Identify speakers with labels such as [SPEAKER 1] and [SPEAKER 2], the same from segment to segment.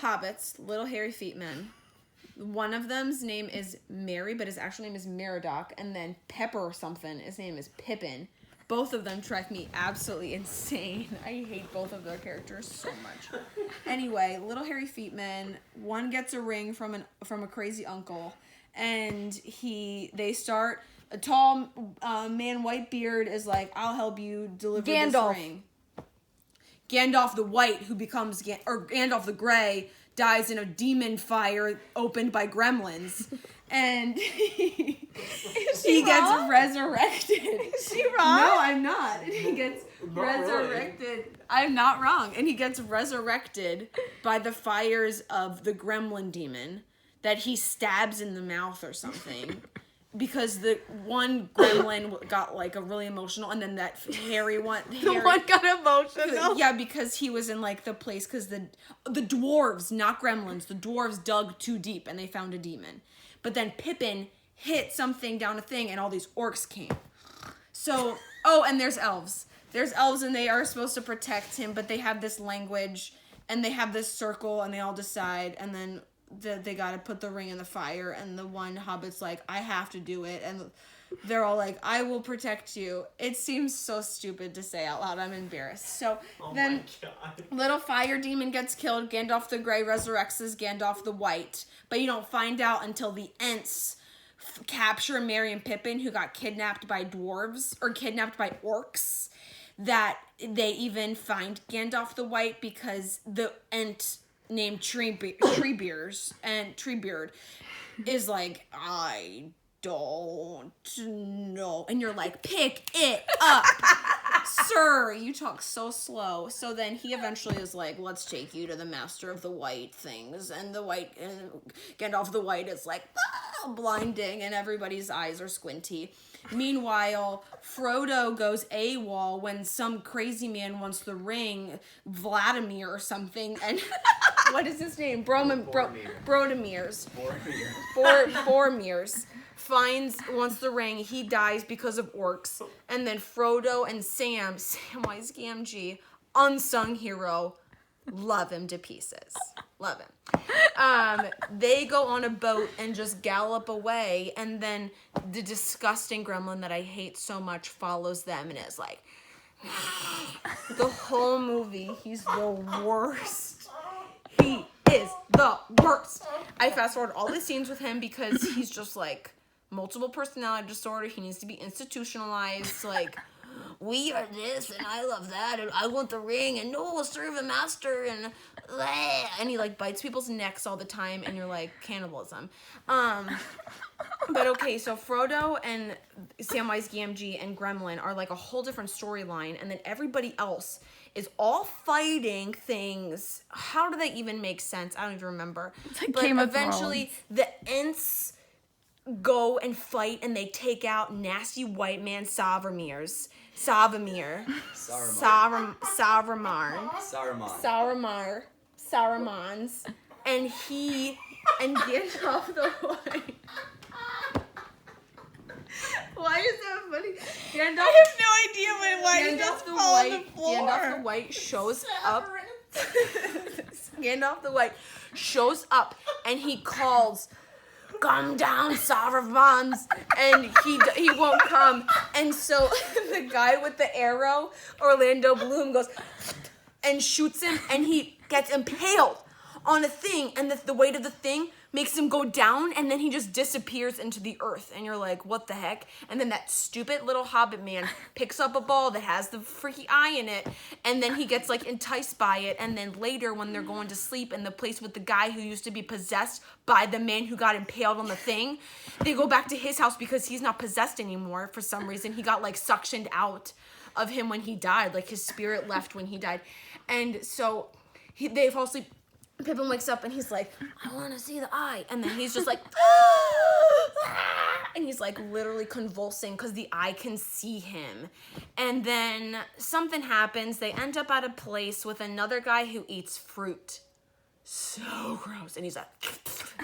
[SPEAKER 1] hobbits, little hairy feet men. One of them's name is Merry, but his actual name is Meriadoc, and then Pepper or something, his name is Pippin. Both of them drive me absolutely insane. I hate both of their characters so much. Anyway, little hairy feet men. One gets a ring from a crazy uncle, and they start. A tall man, Whitebeard, is like, "I'll help you deliver this ring." Gandalf the White, who becomes Gandalf the Grey, dies in a demon fire opened by gremlins. And he gets resurrected.
[SPEAKER 2] Is she wrong?
[SPEAKER 1] No, I'm not. And he gets resurrected. Really. I'm not wrong. And he gets resurrected by the fires of the gremlin demon that he stabs in the mouth or something. Because the one gremlin got like a really emotional, and then that hairy one.
[SPEAKER 2] The one got emotional.
[SPEAKER 1] Yeah, because he was in like the place because the dwarves, not gremlins, the dwarves dug too deep and they found a demon. But then Pippin hit something down a thing, and all these orcs came. So and there's elves. There's elves, and they are supposed to protect him, but they have this language, and they have this circle, and they all decide, and then. They gotta put the ring in the fire, and the one hobbit's like, I have to do it, and they're all like, I will protect you. It seems so stupid to say out loud. I'm embarrassed. So then little fire demon gets killed. Gandalf the Grey resurrects as Gandalf the White, but you don't find out until the Ents capture Merry and Pippin, who got kidnapped by dwarves or kidnapped by orcs, that they even find Gandalf the White because the Ent named Treebeard is like, I don't know. And you're like, pick it up. Sir, you talk so slow. So then he eventually is like, let's take you to the Master of the White things. And Gandalf the White is like, blinding, and everybody's eyes are squinty. Meanwhile, Frodo goes AWOL when some crazy man wants the ring, Vladimir or something, and what is his name? Boromir's wants the ring. He dies because of orcs, and then Frodo and Samwise Gamgee, unsung hero, love him to pieces. Love him. They go on a boat and just gallop away, and then the disgusting gremlin that I hate so much follows them and is like, the whole movie, he's the worst. He is the worst. I fast forward all the scenes with him because he's just like multiple personality disorder. He needs to be institutionalized. Like, we are this and I love that and I want the ring and no, we'll serve a master and he like bites people's necks all the time, and you're like, cannibalism. But okay, so Frodo and Samwise Gamgee and Gremlin are like a whole different storyline, and then everybody else is all fighting things. How do they even make sense? I don't even remember.
[SPEAKER 2] It's like
[SPEAKER 1] but
[SPEAKER 2] Game of
[SPEAKER 1] eventually the Ents go and fight, and they take out nasty white man Saruman's, and he and Gandalf the White. Why is that funny?
[SPEAKER 2] I have no idea why he just fall on the floor.
[SPEAKER 1] Gandalf the White shows up. Gandalf the White shows up, and he calls, "Come down, Saruman," and he won't come. And so the guy with the arrow, Orlando Bloom, goes and shoots him, and he gets impaled on a thing, and the weight of the thing makes him go down, and then he just disappears into the earth, and you're like, what the heck? And then that stupid little hobbit man picks up a ball that has the freaky eye in it, and then he gets like enticed by it, and then later when they're going to sleep in the place with the guy who used to be possessed by the man who got impaled on the thing, they go back to his house because he's not possessed anymore for some reason. He got like suctioned out of him when he died, like his spirit left when he died. And so they fall asleep. Pippin wakes up and he's like, I want to see the eye. And then he's just like, and he's like literally convulsing because the eye can see him. And then something happens. They end up at a place with another guy who eats fruit. So gross. And he's like,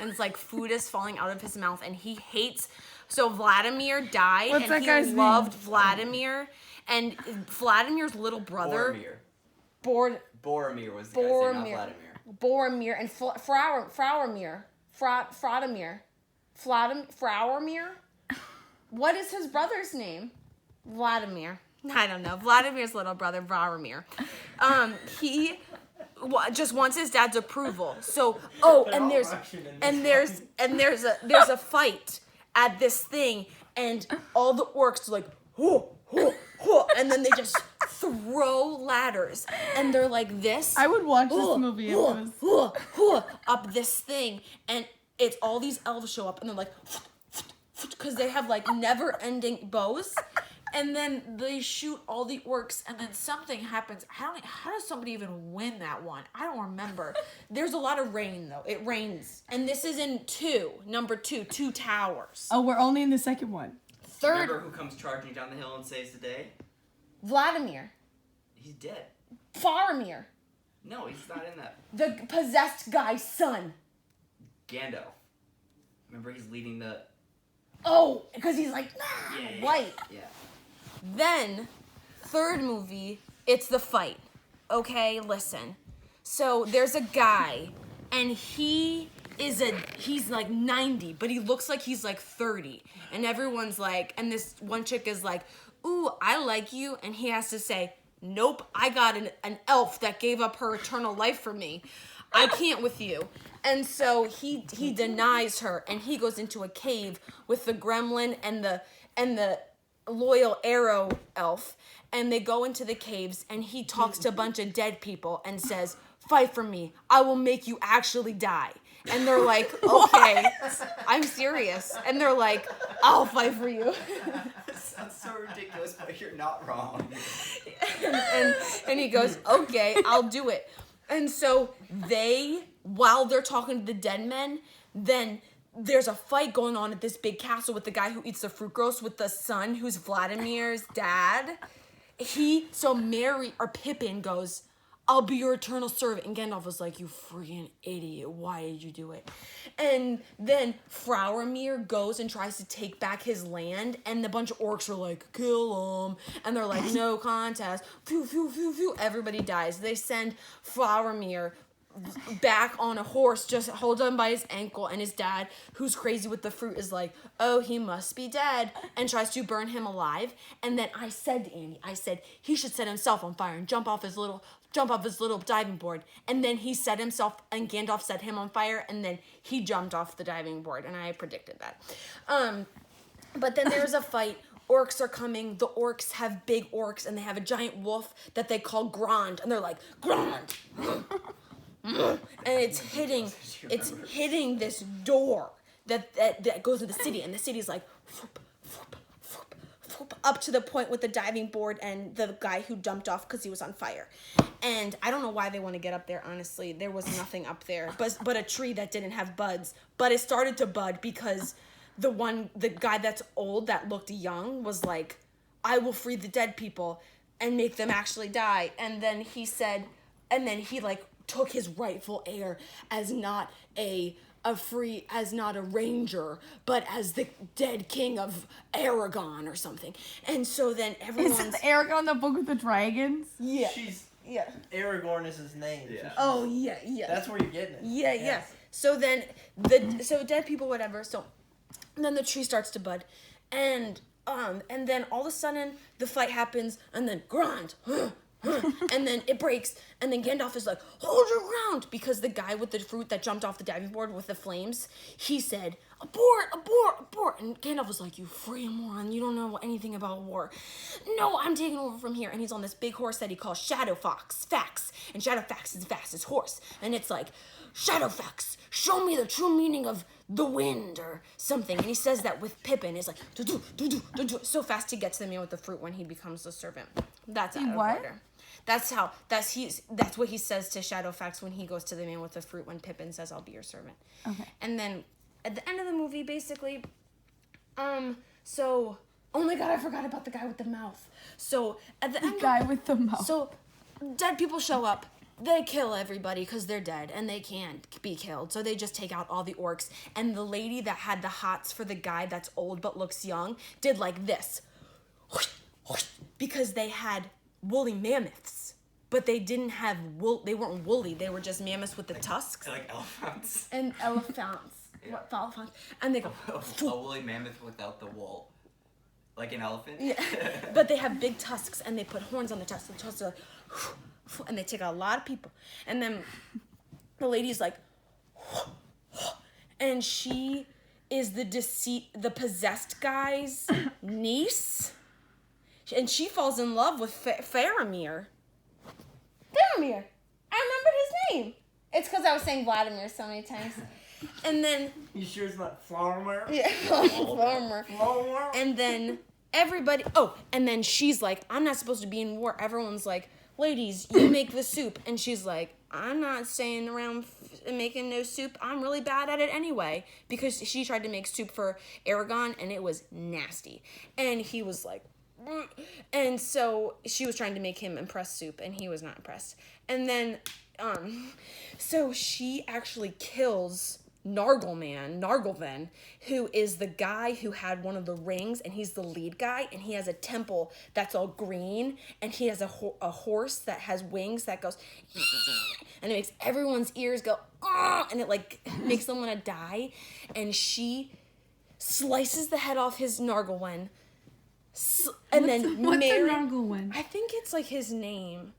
[SPEAKER 1] and it's like food is falling out of his mouth, and he hates. So Vladimir died.
[SPEAKER 2] What's
[SPEAKER 1] and
[SPEAKER 2] that
[SPEAKER 1] he
[SPEAKER 2] guy's
[SPEAKER 1] loved
[SPEAKER 2] name?
[SPEAKER 1] Vladimir. And Vladimir's little brother.
[SPEAKER 3] Boromir was the guy's name, not Vladimir.
[SPEAKER 1] Boromir, and Frauermir. Frauermir. What is his brother's name? Vladimir. I don't know. Vladimir's little brother, Boromir. He just wants his dad's approval. So, and there's a fight at this thing, and all the orcs are like, and then they just throw ladders, and they're like this.
[SPEAKER 2] I would watch this movie if it was...
[SPEAKER 1] up this thing, and it's all these elves show up, and they're like, because they have like never-ending bows. And then they shoot all the orcs, and then something happens. How does somebody even win that one? I don't remember. There's a lot of rain, though. It rains. And this is in number 2, 2 towers.
[SPEAKER 2] Oh, we're only in the second one.
[SPEAKER 1] Third.
[SPEAKER 3] Remember who comes charging down the hill and saves the day?
[SPEAKER 1] Vladimir.
[SPEAKER 3] He's dead.
[SPEAKER 1] Faramir.
[SPEAKER 3] No, he's not in that.
[SPEAKER 1] The possessed guy's son.
[SPEAKER 3] Gandalf. Remember, he's leading the...
[SPEAKER 1] Oh, because he's like, white.
[SPEAKER 3] Yeah.
[SPEAKER 1] Then, third movie, it's the fight. Okay, listen. So there's a guy, and he's like 90, but he looks like he's like 30. And everyone's like, and this one chick is like, ooh, I like you. And he has to say, nope, I got an elf that gave up her eternal life for me. I can't with you. And so he denies her, and he goes into a cave with the gremlin and the loyal arrow elf, and they go into the caves, and he talks to a bunch of dead people and says, fight for me, I will make you actually die. And they're like, okay, I'm serious. And they're like, I'll fight for you.
[SPEAKER 3] That sounds so ridiculous, but you're not wrong.
[SPEAKER 1] and he goes, okay, I'll do it. And so while they're talking to the dead men, then there's a fight going on at this big castle with the guy who eats the fruit gross with the son who's Vladimir's dad. Pippin goes, I'll be your eternal servant. And Gandalf was like, you freaking idiot. Why did you do it? And then Frauermir goes and tries to take back his land. And the bunch of orcs are like, kill him. And they're like, no contest. Phew, phew, phew, phew. Everybody dies. They send Frauermir back on a horse, just hold on by his ankle, and his dad, who's crazy with the fruit, is like, oh, he must be dead, and tries to burn him alive. And then I said to Andy, he should set himself on fire and jump off his little diving board. And then he set himself, and Gandalf set him on fire, and then he jumped off the diving board, and I predicted that. But then there's a fight. Orcs are coming. The orcs have big orcs, and they have a giant wolf that they call Grond, and they're like, Grond! And it's hitting this door that goes to the city, and the city's like up to the point with the diving board and the guy who jumped off because he was on fire. And I don't know why they want to get up there, honestly. There was nothing up there but a tree that didn't have buds, but it started to bud because the guy that's old that looked young was like, I will free the dead people and make them actually die. And then he like took his rightful heir as not a ranger, but as the dead king of Aragon or something. And so then everyone's...
[SPEAKER 2] Is it Aragon, the book with the dragons?
[SPEAKER 1] Yeah.
[SPEAKER 4] Yeah. Aragorn is his name.
[SPEAKER 3] Yeah.
[SPEAKER 1] Oh, yeah.
[SPEAKER 4] That's where you're getting it.
[SPEAKER 1] Yeah,
[SPEAKER 4] yes.
[SPEAKER 1] yeah. So then, so dead people, whatever, so then the tree starts to bud. And then all of a sudden, the fight happens, and then Grond, and then it breaks, and then Gandalf is like, hold your ground, because the guy with the fruit that jumped off the diving board with the flames, he said, abort, abort, abort, and Gandalf was like, you freaking moron, you don't know anything about war. No, I'm taking over from here, and he's on this big horse that he calls Shadowfax, and Shadowfax is the fastest horse, and it's like, Shadowfax, show me the true meaning of the wind or something. And he says that with Pippin. It's like, so fast to get to the man with the fruit when he becomes the servant. That's out of order. That's what he says to Shadowfax when he goes to the man with the fruit when Pippin says, I'll be your servant.
[SPEAKER 2] Okay.
[SPEAKER 1] And then at the end of the movie, basically, so, oh my God, I forgot about the guy with the mouth. So at the end,
[SPEAKER 2] the guy with the mouth.
[SPEAKER 1] So dead people show up. They kill everybody because they're dead and they can't be killed. So they just take out all the orcs. And the lady that had the hots for the guy that's old but looks young did like this. Because they had woolly mammoths. but they didn't have wool. They weren't woolly. They were just mammoths with the tusks.
[SPEAKER 3] Like elephants.
[SPEAKER 1] And elephants.
[SPEAKER 3] Yeah.
[SPEAKER 1] What elephants? And they go.
[SPEAKER 3] A woolly mammoth without the wool. Like an elephant?
[SPEAKER 1] Yeah. But they have big tusks and they put horns on the tusks. The tusks are like, and they take out a lot of people. And then the lady's like, and she is the possessed guy's niece. And she falls in love with Faramir. Faramir. I remembered his name. It's because I was saying Vladimir so many times. And then...
[SPEAKER 4] You sure it's not Farmer?
[SPEAKER 1] Yeah, Farmer.
[SPEAKER 4] Farmer?
[SPEAKER 1] And then everybody... Oh, and then she's like, I'm not supposed to be in war. Everyone's like, ladies, you make the soup. And she's like, I'm not staying around making no soup. I'm really bad at it anyway. Because she tried to make soup for Aragorn, and it was nasty. And he was like... And so she was trying to make him impress soup, and he was not impressed. And then... So she actually kills Nargolven, who is the guy who had one of the rings, and he's the lead guy, and he has a temple that's all green, and he has a horse that has wings that goes, and it makes everyone's ears go, and it like makes them want to die, and she slices the head off his Nargolven, and then
[SPEAKER 2] what's
[SPEAKER 1] Mary,
[SPEAKER 2] a Nargolven?
[SPEAKER 1] I think it's like his name.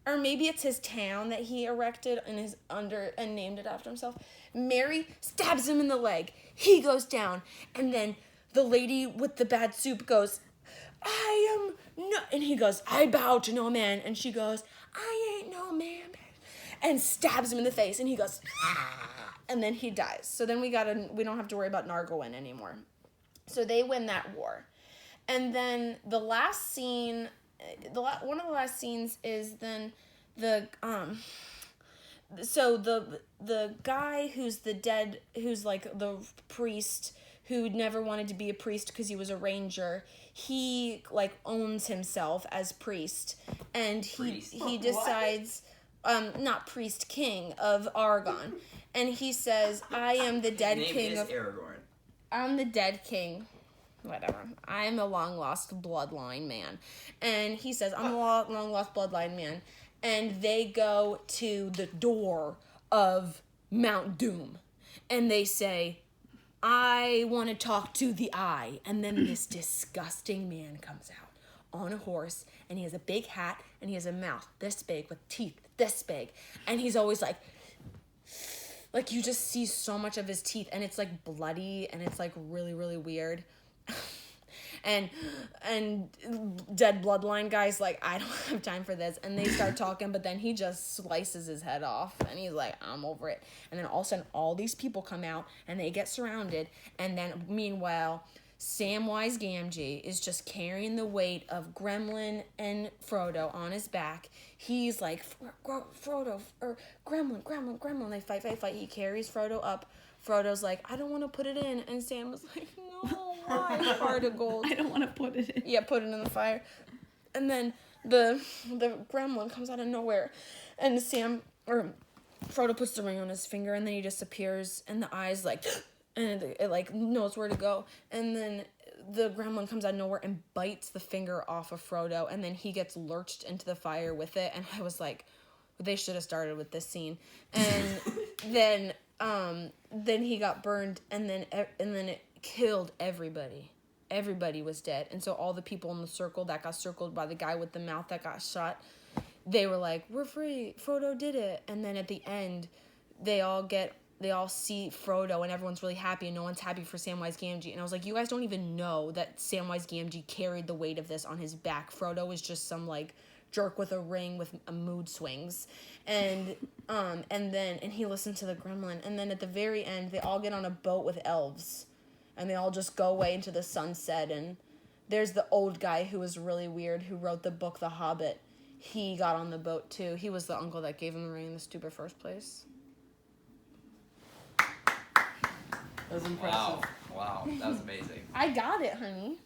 [SPEAKER 1] Or maybe it's his town that he erected and named it after himself. Mary stabs him in the leg. He goes down. And then the lady with the bad soup goes, I am no... And he goes, I bow to no man. And she goes, I ain't no man. And stabs him in the face. And he goes, ah! And then he dies. So then we don't have to worry about Nargolven anymore. So they win that war. And then the last scene... one of the last scenes is then the guy who's like the priest who never wanted to be a priest because he was a ranger, he like owns himself as priest, and he decides not priest, king of Aragorn, and he says, I am the dead king of
[SPEAKER 3] Aragorn.
[SPEAKER 1] I'm the dead king. Whatever. I'm a long-lost bloodline man. And he says, I'm a long-lost bloodline man. And they go to the door of Mount Doom. And they say, I want to talk to the Eye. And then this disgusting man comes out on a horse. And he has a big hat. And he has a mouth this big with teeth this big. And he's always like you just see so much of his teeth. And it's like bloody. And it's like really, really weird. and dead bloodline guys like, I don't have time for this, and they start talking, but then he just slices his head off and he's like, I'm over it. And then all of a sudden all these people come out and they get surrounded, and then meanwhile Samwise Gamgee is just carrying the weight of Gremlin and Frodo on his back. He's like, Frodo, or Gremlin, they fight. He carries Frodo up. Frodo's like, I don't want to put it in. And Sam was like, no, why? Heart of gold.
[SPEAKER 2] I don't want to put it in.
[SPEAKER 1] Yeah, put it in the fire. And then the gremlin comes out of nowhere. And Frodo puts the ring on his finger, and then he disappears. And the eye's like, and it like knows where to go. And then the gremlin comes out of nowhere and bites the finger off of Frodo. And then he gets lurched into the fire with it. And I was like, they should have started with this scene. And then he got burned, and then it killed everybody. Everybody was dead. And so all the people in the circle that got circled by the guy with the mouth that got shot, they were like, we're free. Frodo did it. And then at the end, they all see Frodo, and everyone's really happy, and no one's happy for Samwise Gamgee. And I was like, you guys don't even know that Samwise Gamgee carried the weight of this on his back. Frodo was just some like jerk with a ring with mood swings. And he listened to the gremlin, and then at the very end they all get on a boat with elves, and they all just go away into the sunset. And there's the old guy who was really weird, who wrote the book The Hobbit. He got on the boat too. He was the uncle that gave him the ring in the stupid first place.
[SPEAKER 4] That was impressive.
[SPEAKER 3] Wow, that was amazing.
[SPEAKER 1] I got it, honey.